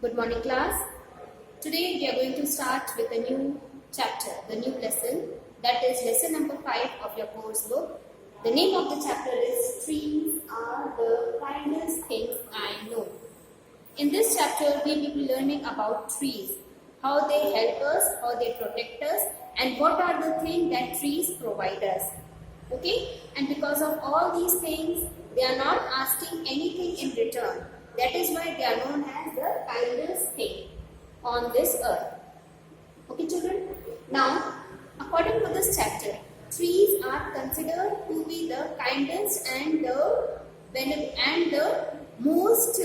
Good morning, class. Today we are going to start with a new chapter, the new lesson, that is lesson number 5 of your course book. The name of the chapter is Trees Are the Kindest Things I Know. In this chapter, we will be learning about trees, how they help us, how they protect us, and what are the things that trees provide us. Okay? And because of all these things, they are not asking anything in return. That is why they are known as the kindest thing on this earth. Okay, children? Now, according to this chapter, trees are considered to be the kindest and the most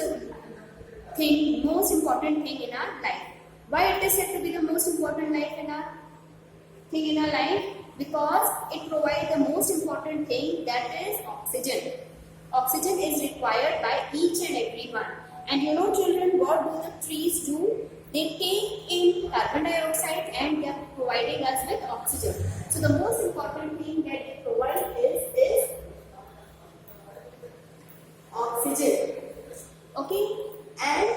important thing in our life. Why it is said to be the most important thing in our life? Because it provides the most important thing, that is oxygen. Oxygen is required by each and every one. And you know, children, what do the trees do? They take in carbon dioxide and they are providing us with oxygen. So the most important thing that they provide is oxygen. Okay? And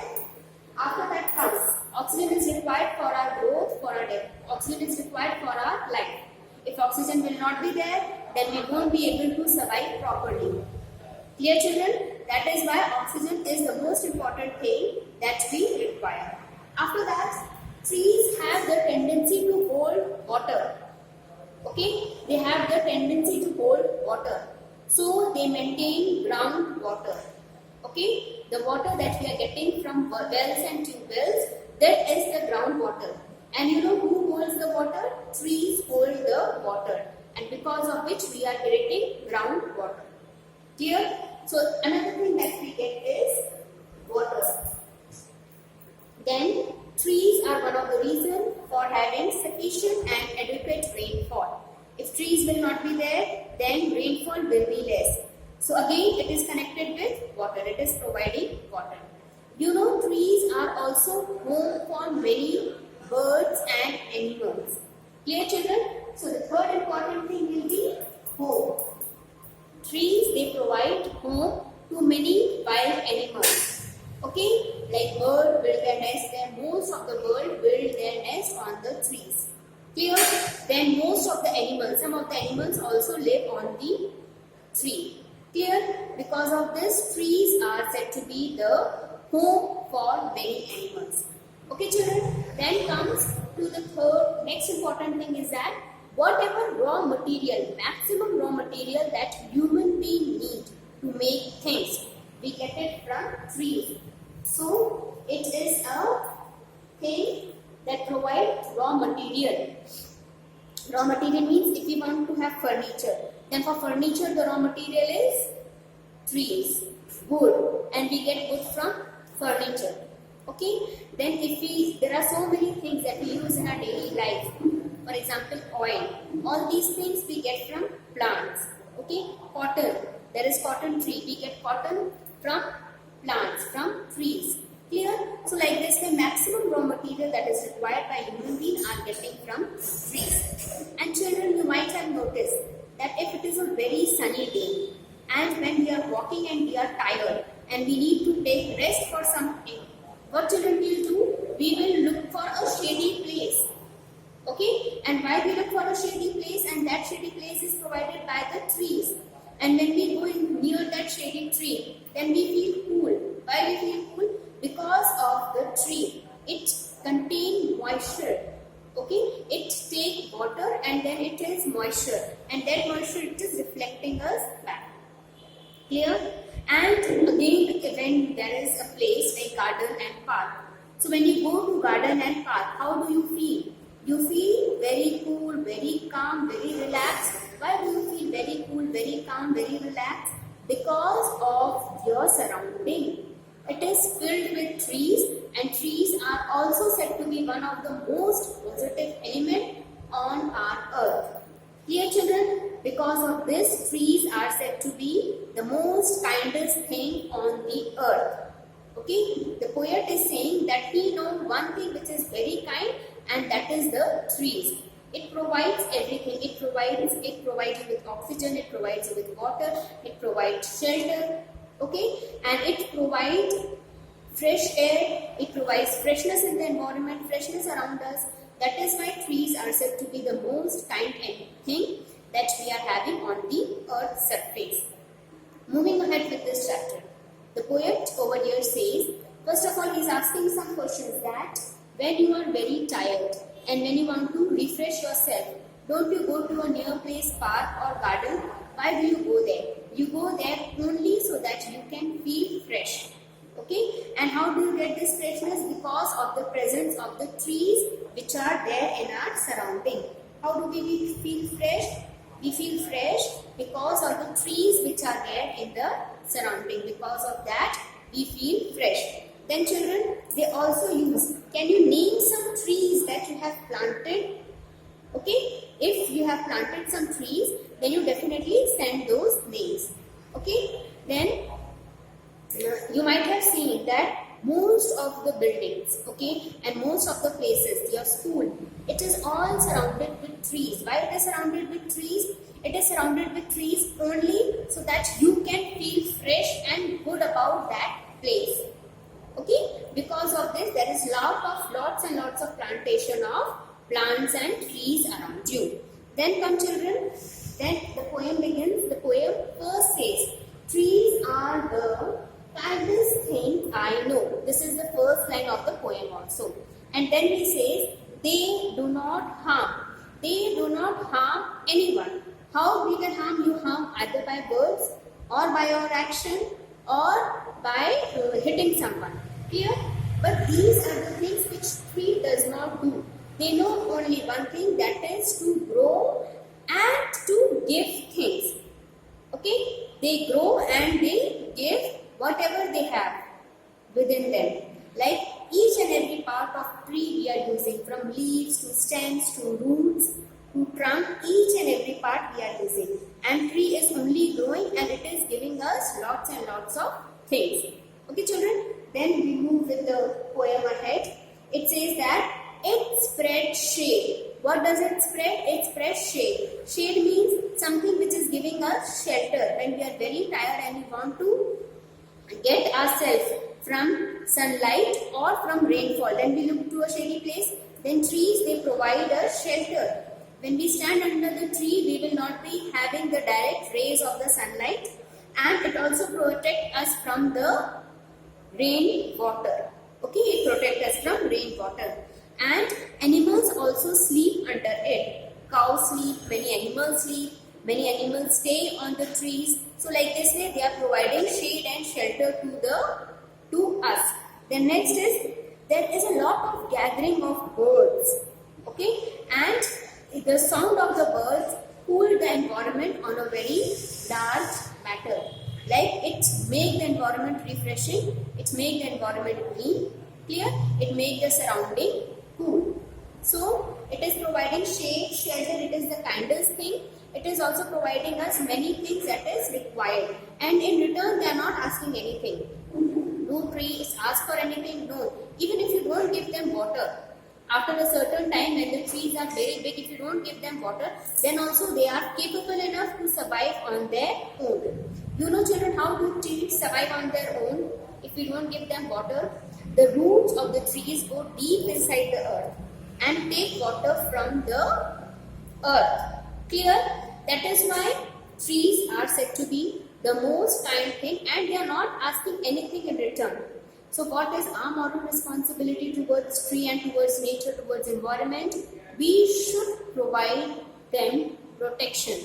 after that comes, oxygen is required for our growth, for our death. Oxygen is required for our life. If oxygen will not be there, then we won't be able to survive properly. Clear, children? That is why oxygen is the most important thing that we require. After that, trees have the tendency to hold water. Okay? They have the tendency to hold water. So, they maintain groundwater. Okay? The water that we are getting from wells and tube wells, that is the groundwater. And you know who holds the water? Trees hold the water. And because of which we are getting groundwater. Clear? So another thing that we get is water. Then trees are one of the reasons for having sufficient and adequate rainfall. If trees will not be there, then rainfall will be less. So again, it is connected with water. It is providing water. You know, trees are also home for many birds and animals. Clear, children? So the third important thing will be home. Trees, they provide home to many wild animals. Okay? Like birds build their nest there. Most of the birds build their nest on the trees. Clear? Then most of the animals, some of the animals also live on the tree. Clear? Because of this, trees are said to be the home for many animals. Okay, children? Then comes to the next important thing is that whatever raw material, maximum raw material that human beings need to make things, we get it from trees. So, it is a thing that provides raw material. Raw material means if we want to have furniture, then for furniture the raw material is trees, wood, and we get wood from furniture. Okay? Then there are so many things that we use in our daily life. For example, oil. All these things we get from plants. Okay? Cotton. There is cotton tree. We get cotton from plants, from trees. Clear? So like this, the maximum raw material that is required by human beings are getting from trees. And children, you might have noticed that if it is a very sunny day and when we are walking and we are tired and we need to take rest for something, what children will do? We will look for a shady place. Okay? And why we look for a shady place? And that shady place is provided by the trees. And when we go in near that shady tree, then we feel cool. Why we feel cool? Because of the tree. It contains moisture. Okay? It takes water and then it is moisture. And that moisture it is reflecting us back. Clear? And again, when there is a place like garden and park. So when you go to garden and park, how do you feel? You feel very cool, very calm, very relaxed. Why do you feel very cool, very calm, very relaxed? Because of your surrounding. It is filled with trees, and trees are also said to be one of the most positive elements on our earth. Clear, children? Because of this, trees are said to be the most kindest thing on the earth. Okay? The poet is saying that he knows one thing which is very kind, and that is the trees. It provides everything. It provides you with oxygen, it provides you with water, it provides shelter, okay, and it provides fresh air, it provides freshness in the environment, freshness around us. That is why trees are said to be the most kind thing that we are having on the earth's surface. Moving ahead with this chapter, the poet over here says, first of all, he is asking some questions that when you are very tired and when you want to refresh yourself, don't you go to a near place, park or garden? Why do you go there? You go there only so that you can feel fresh. Okay? And how do you get this freshness? Because of the presence of the trees which are there in our surrounding. How do we feel fresh? We feel fresh because of the trees which are there in the surrounding. Because of that, we feel fresh. Then children, they also use, can you name some trees that you have planted? Okay, if you have planted some trees, then you definitely send those names. Okay, then you might have seen that most of the buildings, okay, and most of the places, your school, it is all surrounded with trees. Why it is surrounded with trees? It is surrounded with trees only so that you can feel fresh and good about that place. Okay, because of this, there is lots and lots of plantation of plants and trees around you. Then come children, then the poem begins. The poem first says, trees are the kindest thing I know. This is the first line of the poem also. And then he says, they do not harm. They do not harm anyone. How we can harm? You harm either by words or by your action or by hitting someone. Clear? But these are the things which tree does not do. They know only one thing, that is to grow and to give things. Okay? They grow and they give whatever they have within them. Like each and every part of tree we are using, from leaves to stems to roots to trunk, each and every part we are using. And tree is only growing and it is giving us lots and lots of things. Okay children? Then we move with the poem ahead. It says that it spreads shade. What does it spread? It spreads shade. Shade means something which is giving us shelter. When we are very tired and we want to get ourselves from sunlight or from rainfall, then we look to a shady place. Then trees, they provide us shelter. When we stand under the tree, we will not be having the direct rays of the sunlight, and it also protects us from the rain water. Okay, it protects us from rainwater. And animals also sleep under it. Cows sleep, many animals stay on the trees. So like this way they are providing shade and shelter to us. Then next is, there is a lot of gathering of birds. Okay, and the sound of the birds cool the environment on a very large matter. Like it make the environment refreshing, it make the environment clean, clear, it make the surrounding cool. So it is providing shade, shelter, it is the kindest thing. It is also providing us many things that is required. And in return they are not asking anything. No tree is asked for anything, no. Even if you don't give them water, after a certain time when the trees are very big, if you don't give them water, then also they are capable enough to survive on their own. You know children, how do trees survive on their own if we don't give them water? The roots of the trees go deep inside the earth and take water from the earth. Clear? That is why trees are said to be the most kind thing and they are not asking anything in return. So what is our moral responsibility towards tree and towards nature, towards environment? We should provide them protection.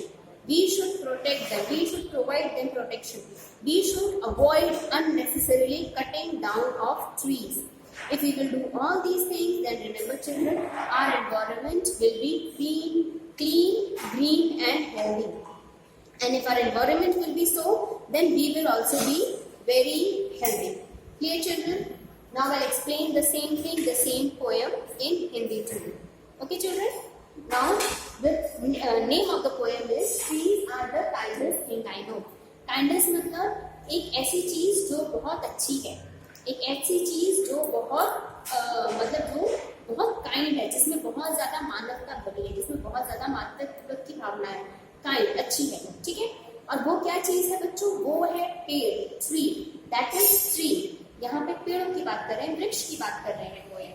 We should protect them. We should provide them protection. We should avoid unnecessarily cutting down of trees. If we will do all these things, then remember children, our environment will be clean, green and healthy. And if our environment will be so, then we will also be very healthy. Clear children? Now I'll explain the same thing, the same poem in Hindi too. Okay children? Now the name of the poem is Trees Are the Kindest Thing I Know. Kindest मतलब एक ऐसी चीज जो बहुत अच्छी है, एक ऐसी चीज जो बहुत काइंड है, जिसमें बहुत ज्यादा मानवता भरी है, जिसमें बहुत ज्यादा मानवता की भावना है, काइंड अच्छी है, ठीक है। और वो क्या चीज है बच्चों? वो है पेड़, ट्री, दैट इज ट्री। यहाँ पे पेड़ों की की बात कर रहे हैं, वृक्ष की बात कर रहे हैं पोएम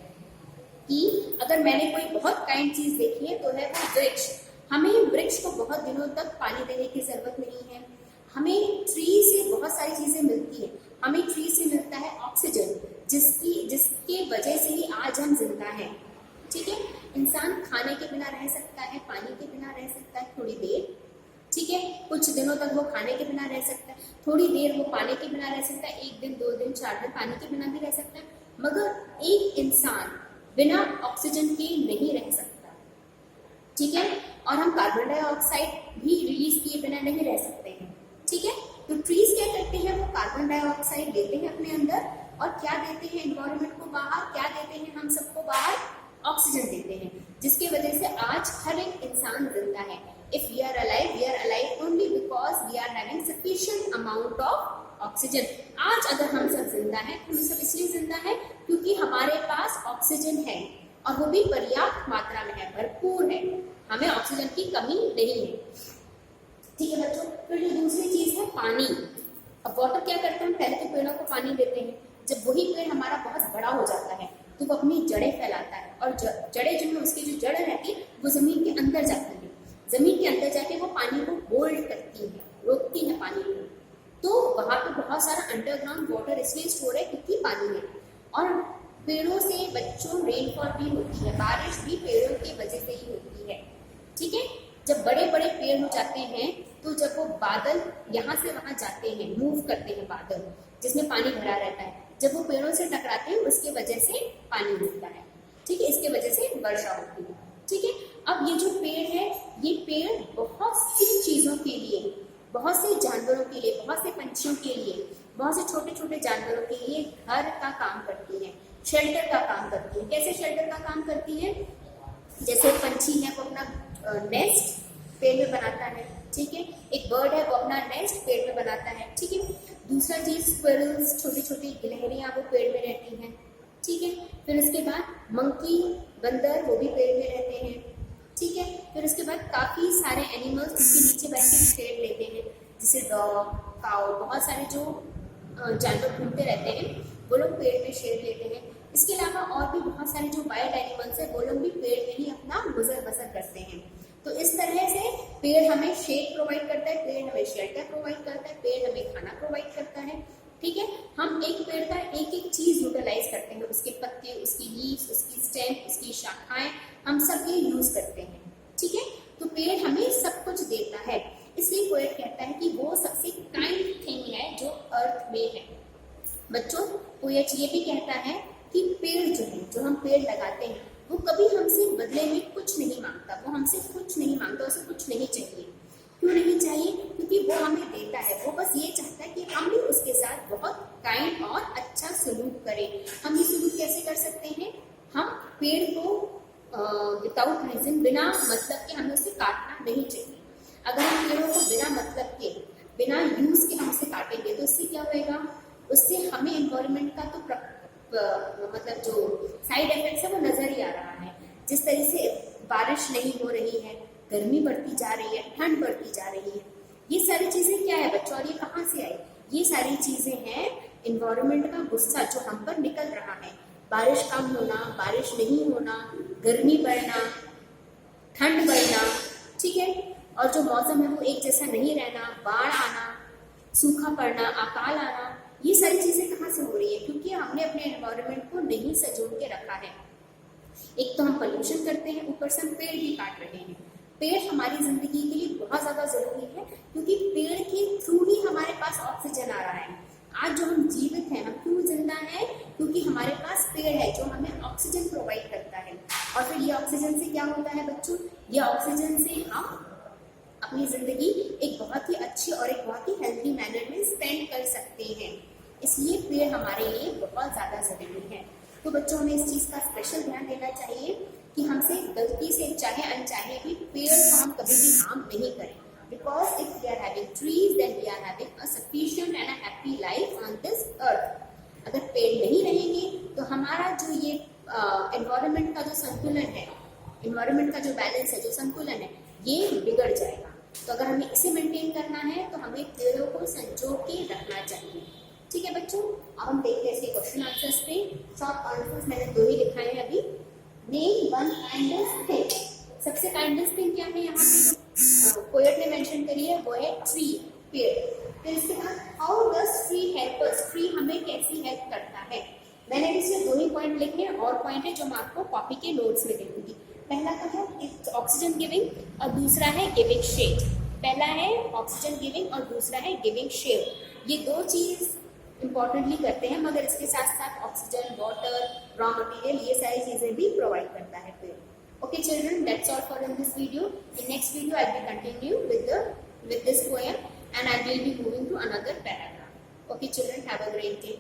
कि अगर मैंने कोई बहुत काइंड चीज देखी है तो है वो वृक्ष। हमें वृक्ष को बहुत दिनों तक पानी देने की जरूरत नहीं है। हमें ट्री से बहुत सारी चीजें मिलती है। हमें ट्री से मिलता है ऑक्सीजन, जिसके वजह से ही आज हम जिंदा हैं। ठीक है, इंसान खाने के बिना रह सकता है, पानी के बिना रह सकता है थोड़ी देर, ठीक है, कुछ दिनों तक वो खाने के बिना रह सकता है, थोड़ी देर वो पानी के बिना रह सकता है, 1 दिन 2 दिन 4 दिन पानी के बिना भी रह सकता है, मगर एक इंसान बिना ऑक्सीजन के नहीं रह सकता। ठीक है, और हम कार्बन डाइऑक्साइड भी रिलीज किए बिना नहीं रह सकते हैं। ठीक है, तो ट्रीज क्या करते हैं, वो कार्बन डाइऑक्साइड लेते हैं अपने अंदर और क्या देते हैं एनवायरनमेंट को बाहर, क्या देते हैं हम सबको बाहर, ऑक्सीजन देते हैं, जिसकी वजह से आज हर एक इंसान जिंदा है। If we are alive only because we are having sufficient amount of oxygen. आज अगर हम सब जिंदा हैं, हम सब इसलिए जिंदा हैं क्योंकि हमारे पास ऑक्सीजन है और वो भी पर्याप्त मात्रा में है, भरपूर है, हमें ऑक्सीजन की कमी नहीं है। ठीक है बच्चों, फिर जो दूसरी चीज है पानी। अब वाटर क्या करते हैं, पहले तो पेड़ों को पानी देते हैं, जब वही पेड़ हमारा बहुत बड़ा हो जाता है तो वो अपनी जड़ें फैलाता है और जड़ें जो है, उसकी जो जड़ रहती है वो जमीन के अंदर जाती है। जमीन के अंदर जाके वो पानी को होल्ड करती है, रोकती है पानी को, तो वहां पे बहुत सारा अंडरग्राउंड वाटर इसलिए स्टोर है क्योंकि पानी है। और पेड़ों से बच्चों रेनफॉल भी होती है, बारिश भी पेड़ों की वजह से ही होती है। ठीक है, जब बड़े बड़े पेड़ हो जाते हैं तो जब वो बादल यहाँ से वहां जाते हैं, मूव करते हैं बादल जिसमें पानी भरा रहता है, जब वो पेड़ों से टकराते हैं उसके वजह से पानी मिलता है। ठीक है, इसके वजह से वर्षा होती है। ठीक है, अब ये जो पेड़ है, ये पेड़ बहुत सी चीजों के लिए, बहुत से जानवरों के लिए, बहुत से पंछियों के लिए, बहुत से छोटे छोटे जानवरों के लिए घर का काम करती है, शेल्टर का काम करती है। कैसे शेल्टर का काम करती है, जैसे पंछी है वो अपना नेस्ट पेड़ में बनाता है। ठीक है, एक बर्ड है वो अपना नेस्ट पेड़ में बनाता है। ठीक है, दूसरा चीज स्क्विरल्स, छोटी छोटी गिलहरियां वो पेड़ में रहती हैं। ठीक है, फिर उसके बाद मंकी, बंदर, वो भी पेड़ में रहते हैं। ठीक है, फिर उसके बाद काफी सारे एनिमल्स उसके नीचे बैठ के शेड लेते हैं, जैसे डॉग, काऊ, बहुत सारे जो जानवर घूमते रहते हैं वो लोग पेड़ में शेड लेते हैं। इसके अलावा और भी बहुत सारे जो वाइल्ड एनिमल्स है वो लोग भी पेड़ में ही अपना गुजर बसर करते हैं। तो इस तरह से पेड़ हमें शेड प्रोवाइड करता है, पेड़ हमें शेल्टर प्रोवाइड करता है, पेड़ हमें खाना प्रोवाइड करता है। ठीक है, हम एक पेड़ का एक एक चीज यूटिलाइज करते हैं, उसके पत्ते, उसकी लीव्स, उसकी स्टेम, उसकी शाखाएं, हम सब ये यूज करते हैं। ठीक है, तो पेड़ हमें सब कुछ देता है, इसलिए पोएट कहता है कि वो सबसे काइंड थिंग है जो अर्थ में है। बच्चों, पोएट ये भी कहता है कि पेड़ जो है, जो हम पेड़ लगाते हैं, वो कभी हमसे बदले में कुछ नहीं मांगता, वो हमसे कुछ नहीं मांगता, उसे कुछ नहीं चाहिए। क्यों नहीं चाहिए, क्योंकि वो हमें देता है, वो बस ये चाहता है कि हम भी उसके साथ बहुत काइंड और अच्छा सलूक करें। हम ये सलूक कैसे कर सकते हैं, हम पेड़ को विदाउट रीजन, बिना मतलब के हमें उसे काटना नहीं चाहिए। अगर हम पेड़ों को बिना मतलब के, बिना यूज के हम उसे काटेंगे तो उससे क्या होएगा, उससे हमें एनवायरनमेंट का तो मतलब जो साइड इफेक्ट्स है वो नजर ही आ रहा है। जिस तरह से बारिश नहीं हो रही है, गर्मी बढ़ती जा रही है, ठंड बढ़ती जा रही है, ये सारी चीजें क्या है बच्चों, और ये कहाँ से आई, ये सारी चीजें हैं एनवायरनमेंट का गुस्सा जो हम पर निकल रहा है। बारिश कम होना, बारिश नहीं होना, गर्मी बढ़ना, ठंड बढ़ना, ठीक है, और जो मौसम है वो एक जैसा नहीं रहना, बाढ़ आना, सूखा पड़ना, अकाल आना, ये सारी चीजें कहाँ से हो रही है, क्योंकि हमने अपने एनवायरनमेंट को नहीं सजोड़ के रखा है। एक तो हम पोल्यूशन करते हैं, ऊपर से हम पेड़ भी काट रहे हैं। पेड़ हमारी जिंदगी के लिए बहुत ज्यादा जरूरी है, क्योंकि पेड़ के थ्रू ही हमारे पास ऑक्सीजन आ रहा है। आज जो हम जीवित हैं, हम क्यों जिंदा हैं, क्योंकि हमारे पास पेड़ है जो हमें ऑक्सीजन प्रोवाइड करता है। और फिर ये ऑक्सीजन से क्या होता है बच्चों, ये ऑक्सीजन से हम अपनी जिंदगी एक बहुत ही अच्छी और एक बहुत ही हेल्थी मैनर में स्पेंड कर सकते हैं। इसलिए पेड़ हमारे लिए बहुत ज्यादा जरूरी है। तो बच्चों, हमें इस चीज का स्पेशल ध्यान देना चाहिए कि हमसे गलती से चाहे अनचाहे भी पेड़ को हम कभी भी हार्म नहीं करें, because if we are having trees then we are having a sufficient and a happy life on this earth. अगर पेड़ नहीं रहेंगे तो हमारा जो ये एनवायरनमेंट का जो संतुलन है, एनवायरनमेंट का जो बैलेंस है, जो संतुलन है, ये बिगड़ जाएगा। तो अगर हमें इसे मेंटेन करना है तो हमें पेड़ों को संजो के रखना चाहिए। ठीक है बच्चों, अब हम देखते हैं इसके क्वेश्चन आंसर्स पे। शॉर्ट आंसर्स मैंने 2 ही लिखाए हैं अभी। Name one kindest thing. सबसे काइंडेस्ट थिंग क्या है यहाँ पे पोएट ने मेंशन करी है, वो है ट्री, पेड़। फिर इसके बाद how does tree help us, tree हमें कैसी हेल्प करता है। मैंने इससे 2 ही पॉइंट लिखे हैं, और पॉइंट है जो मैं आपको कॉपी के नोट्स में दे दूंगी। पहला तो है ऑक्सीजन गिविंग और दूसरा है गिविंग शेड। पहला है ऑक्सीजन गिविंग और दूसरा है गिविंग शेड। ये 2 चीज इंपॉर्टेंटली करते हैं, मगर इसके साथ साथ ऑक्सीजन, वाटर, रॉ मटेरियल, ये सारी चीजें भी प्रोवाइड करता है पेड़। Okay children, that's all for in this video. In next video I will continue with this poem and I will be moving to another paragraph. Okay children, have a great day.